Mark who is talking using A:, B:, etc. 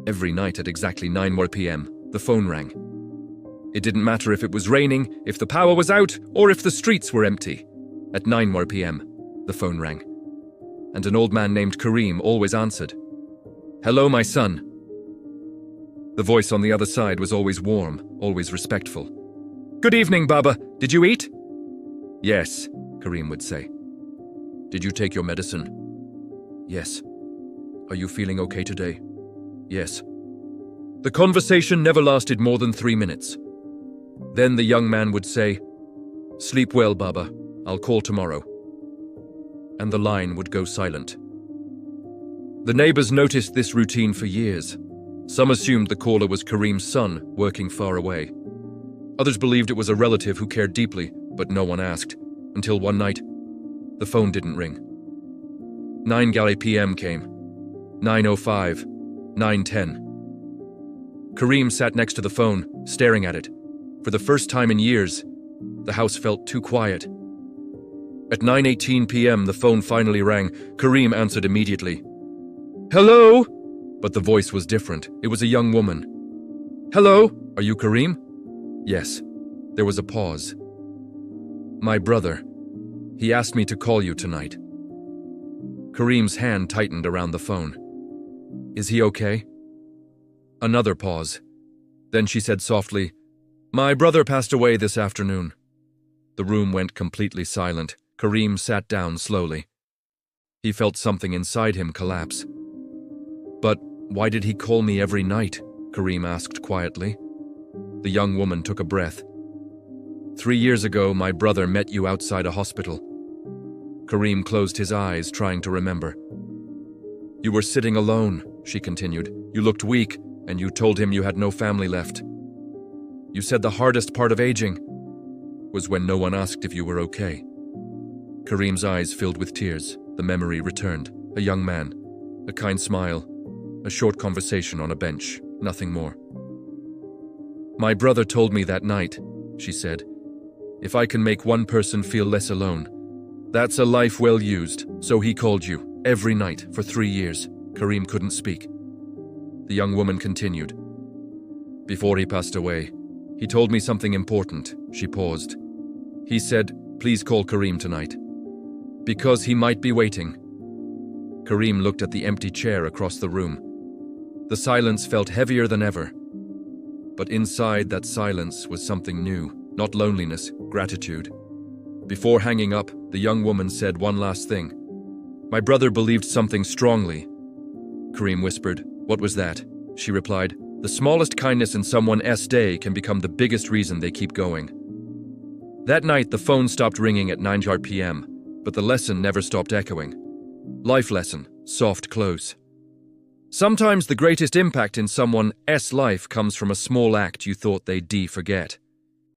A: Every night at exactly 9 p.m., the phone rang. It didn't matter if it was raining, if the power was out, or if the streets were empty. At 9 p.m., the phone rang. And an old man named Kareem always answered. "Hello, my son." The voice on the other side was always warm, always respectful. "Good evening, Baba. Did you eat?" "Yes," Kareem would say. "Did you take your medicine?" "Yes." "Are you feeling okay today?" "Yes." The conversation never lasted more than 3 minutes. Then the young man would say, "Sleep well, Baba. I'll call tomorrow." And the line would go silent. The neighbors noticed this routine for years. Some assumed the caller was Kareem's son, working far away. Others believed it was a relative who cared deeply, but no one asked, until one night, the phone didn't ring. 9 p.m. came. 9:05, 9:10. Kareem sat next to the phone, staring at it. For the first time in years, the house felt too quiet. At 9:18 p.m., the phone finally rang. Kareem answered immediately. "Hello?" But the voice was different. It was a young woman. "Hello? Are you Kareem?" "Yes." There was a pause. "My brother. He asked me to call you tonight." Kareem's hand tightened around the phone. "Is he okay?" Another pause. Then she said softly, "My brother passed away this afternoon." The room went completely silent. Kareem sat down slowly. He felt something inside him collapse. "But why did he call me every night?" Kareem asked quietly. The young woman took a breath. 3 years ago, my brother met you outside a hospital." Kareem closed his eyes, trying to remember. "You were sitting alone," she continued. "You looked weak, and you told him you had no family left. You said the hardest part of aging was when no one asked if you were okay." Kareem's eyes filled with tears. The memory returned. A young man, a kind smile, a short conversation on a bench, nothing more. "My brother told me that night," she said, "if I can make one person feel less alone, that's a life well used, so he called you, every night, for 3 years. Kareem couldn't speak. The young woman continued. "Before he passed away, he told me something important." She paused. "He said, please call Kareem tonight, because he might be waiting." Kareem looked at the empty chair across the room. The silence felt heavier than ever. But inside that silence was something new, not loneliness, gratitude. Before hanging up, the young woman said one last thing. "My brother believed something strongly." Kareem whispered, "What was that?" She replied, "The smallest kindness in someone's day can become the biggest reason they keep going." That night, the phone stopped ringing at 9 p.m., but the lesson never stopped echoing. Life lesson, soft close. Sometimes the greatest impact in someone's life comes from a small act you thought they'd forget.